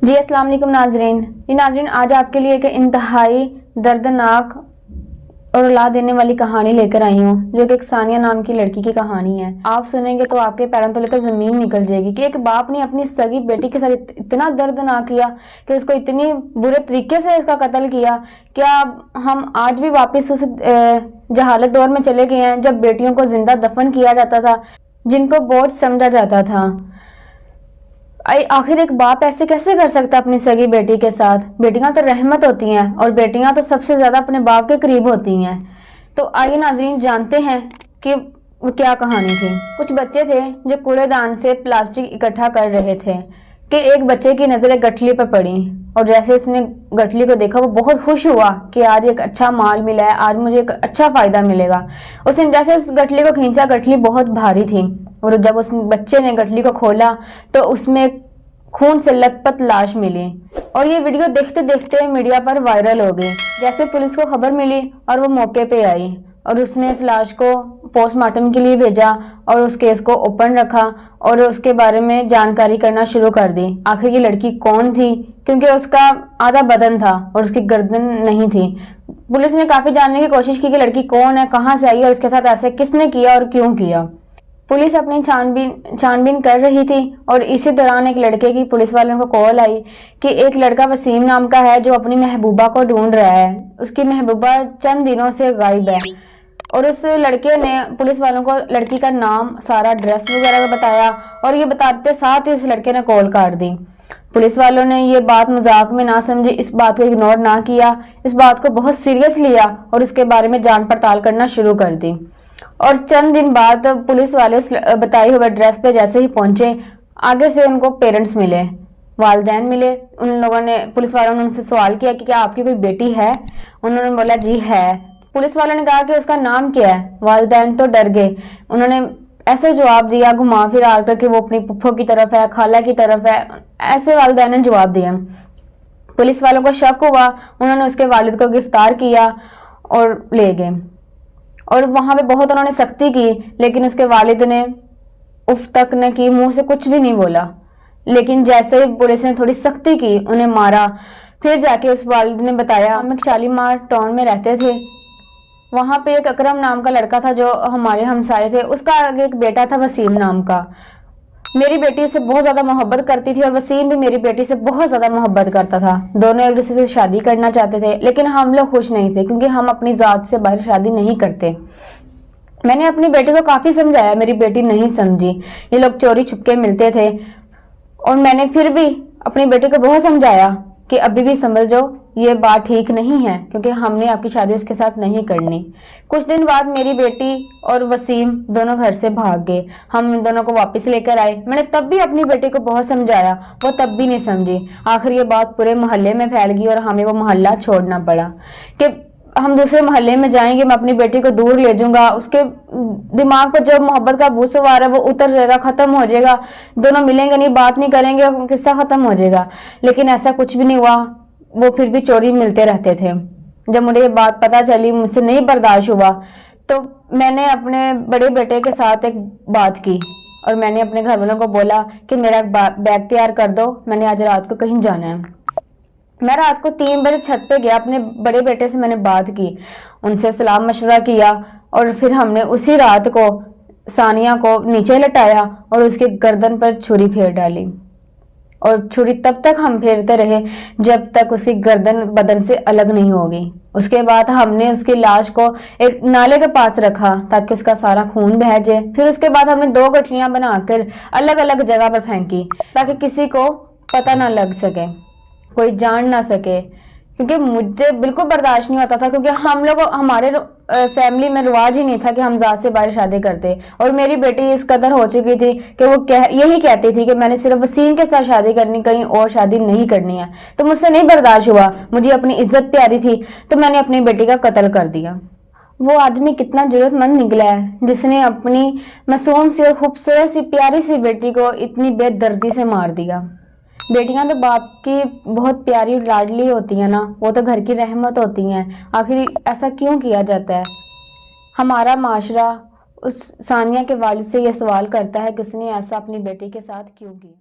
جی السلام علیکم ناظرین آج آپ کے لیے ایک انتہائی دردناک اور رلا دینے والی کہانی لے کر آئی ہوں، جو کہ ایک ثانیہ نام کی لڑکی کی کہانی ہے۔ آپ سنیں گے تو آپ کے پیروں تلے کر زمین نکل جائے گی کہ ایک باپ نے اپنی سگی بیٹی کے ساتھ اتنا درد نہ کیا کہ اس کو اتنی برے طریقے سے اس کا قتل کیا۔ کیا ہم آج بھی واپس اس جہالت دور میں چلے گئے ہیں جب بیٹیوں کو زندہ دفن کیا جاتا تھا، جن کو بوجھ سمجھا جاتا تھا؟ آخر ایک باپ ایسے کیسے کر سکتا اپنی سگی بیٹی کے ساتھ؟ بیٹیاں تو رحمت ہوتی ہیں اور بیٹیاں تو سب سے زیادہ اپنے باپ کے قریب ہوتی ہیں۔ تو آئیے ناظرین جانتے ہیں کہ وہ کیا کہانی تھی۔ کچھ بچے تھے جو کوڑے دان سے پلاسٹک اکٹھا کر رہے تھے کہ ایک بچے کی نظر ایک گٹھلی پر پڑی، اور جیسے اس نے گٹھلی کو دیکھا وہ بہت خوش ہوا کہ آج ایک اچھا مال ملا ہے، آج مجھے ایک اچھا فائدہ ملے گا۔ اس نے جیسے اس گٹھلی کو کھینچا، گٹھلی بہت بھاری تھی، اور جب اس بچے نے گٹھلی کو کھولا تو اس میں خون سے لت پت لاش ملی، اور یہ ویڈیو دیکھتے دیکھتے میڈیا پر وائرل ہو گئی۔ جیسے پولیس کو خبر ملی اور وہ موقع پہ آئی اور اس نے اس لاش کو پوسٹ مارٹم کے لیے بھیجا اور اس کیس کو اوپن رکھا اور اس کے بارے میں جانکاری کرنا شروع کر دی۔ آخر یہ لڑکی کون تھی، کیونکہ اس کا آدھا بدن تھا اور اس کی گردن نہیں تھی۔ پولیس نے کافی جاننے کی کوشش کی کہ لڑکی کون ہے، کہاں سے آئی ہے اور اس کے ساتھ ایسے کس نے کیا اور کیوں کیا۔ پولیس اپنی چھانبین کر رہی تھی اور اسی دوران ایک لڑکے کی پولیس والوں کو کال آئی کہ ایک لڑکا وسیم نام کا ہے جو اپنی محبوبہ کو ڈھونڈ رہا ہے۔ اس کی محبوبہ چند دنوں سے غائب ہے، اور اس لڑکے نے پولیس والوں کو لڑکی کا نام، سارا ایڈریس وغیرہ بتایا، اور یہ بتاتے ساتھ ہی اس لڑکے نے کال کاٹ دی۔ پولیس والوں نے یہ بات مذاق میں نہ سمجھی، اس بات کو اگنور نہ کیا، اس بات کو بہت سیریس لیا اور اس کے بارے میں جانچ پڑتال کرنا شروع کر دی۔ اور چند دن بعد پولیس والے اس بتائی ہوئے ایڈریس پہ جیسے ہی پہنچے، آگے سے ان کو پیرنٹس ملے، والدین ملے۔ ان لوگوں نے، پولیس والوں نے ان سے سوال کیا کہ کیا آپ کی کوئی بیٹی ہے؟ انہوں نے بولا جی ہے۔ پولیس والوں نے کہا کہ اس کا نام کیا ہے؟ والدین تو ڈر گئے، انہوں نے ایسے جواب دیا گھما پھرا کر کہ وہ اپنی پھپھو کی طرف ہے، خالہ کی طرف ہے، ایسے والدین نے جواب دیا۔ پولیس والوں کو شک ہوا، انہوں نے اس کے والد کو گرفتار کیا اور لے گئے، اور وہاں پہ بہت انہوں نے سختی کی، لیکن اس کے والد نے اف تک نہ کی، منہ سے کچھ بھی نہیں بولا۔ لیکن جیسے پولیس نے تھوڑی سختی کی، انہیں مارا، پھر جا کے اس والد نے بتایا ہم ایک شالیمار ٹاؤن میں رہتے تھے، وہاں پہ ایک اکرم نام کا لڑکا تھا جو ہمارے ہمسائے تھے، اس کا ایک بیٹا تھا وسیم نام کا۔ میری بیٹی سے بہت زیادہ محبت کرتی تھی اور وسیم بھی میری بیٹی سے بہت زیادہ محبت کرتا تھا، دونوں ایک دوسرے سے شادی کرنا چاہتے تھے، لیکن ہم لوگ خوش نہیں تھے کیونکہ ہم اپنی ذات سے باہر شادی نہیں کرتے۔ میں نے اپنی بیٹی کو کافی سمجھایا، میری بیٹی نہیں سمجھی، یہ لوگ چوری چھپکے ملتے تھے، اور میں نے پھر بھی اپنی بیٹی کو بہت سمجھایا کہ ابھی بھی سمجھ جاؤ یہ بات ٹھیک نہیں ہے، کیونکہ ہم نے آپ کی شادی اس کے ساتھ نہیں کرنی۔ کچھ دن بعد میری بیٹی اور وسیم دونوں گھر سے بھاگ گئے، ہم دونوں کو واپس لے کر آئے۔ میں نے تب بھی اپنی بیٹی کو بہت سمجھایا، وہ تب بھی نہیں سمجھی۔ آخر یہ بات پورے محلے میں پھیل گئی اور ہمیں وہ محلہ چھوڑنا پڑا کہ ہم دوسرے محلے میں جائیں گے، میں اپنی بیٹی کو دور لے جاؤں گا، اس کے دماغ پر جو محبت کا بھوت سوار ہے وہ اتر جائے گا، ختم ہو جائے گا، دونوں ملیں گے نہیں، بات نہیں کریں گے، قصہ ختم ہو جائے گا۔ لیکن ایسا کچھ بھی نہیں ہوا، وہ پھر بھی چوری ملتے رہتے تھے۔ جب مجھے یہ بات پتہ چلی، مجھ سے نہیں برداشت ہوا، تو میں نے اپنے بڑے بیٹے کے ساتھ ایک بات کی اور میں نے اپنے گھر والوں کو بولا کہ میرا بیگ تیار کر دو، میں نے آج رات کو کہیں جانا ہے۔ میں رات کو 3 بجے چھت پہ گیا، اپنے بڑے بیٹے سے میں نے بات کی، ان سے سلام مشورہ کیا، اور پھر ہم نے اسی رات کو ثانیہ کو نیچے لٹایا اور اس کی گردن پر چھری پھیر ڈالی، اور چھری تب تک ہم پھیرتے رہے جب تک اس کی گردن بدن سے الگ نہیں ہوگی۔ اس کے بعد ہم نے اس کی لاش کو ایک نالے کے پاس رکھا تاکہ اس کا سارا خون بہہ جائے۔ پھر اس کے بعد ہم نے 2 گٹھلیاں بنا کر الگ الگ جگہ پر پھینکی تاکہ کسی کو پتہ نہ لگ سکے، کوئی جان نہ سکے، کیونکہ مجھے بالکل برداشت نہیں ہوتا تھا، کیونکہ ہم لوگ، ہمارے فیملی میں رواج ہی نہیں تھا کہ ہم ذات سے باہر شادی کرتے، اور میری بیٹی اس قدر ہو چکی تھی کہ وہ یہی کہتی تھی کہ میں نے صرف وسیم کے ساتھ شادی کرنی، کہیں اور شادی نہیں کرنی ہے، تو مجھ سے نہیں برداشت ہوا، مجھے اپنی عزت پیاری تھی، تو میں نے اپنی بیٹی کا قتل کر دیا۔ وہ آدمی کتنا جرأت مند نکلا ہے جس نے اپنی معصوم سی اور خوبصورت سی پیاری سی بیٹی کو اتنی بے دردی سے مار دیا۔ بیٹیاں تو باپ کی بہت پیاری اور لاڈلی ہوتی ہیں نا، وہ تو گھر کی رحمت ہوتی ہیں، آخر ایسا کیوں کیا جاتا ہے؟ ہمارا معاشرہ اس ثانیہ کے والد سے یہ سوال کرتا ہے کہ اس نے ایسا اپنی بیٹی کے ساتھ کیوں کیا۔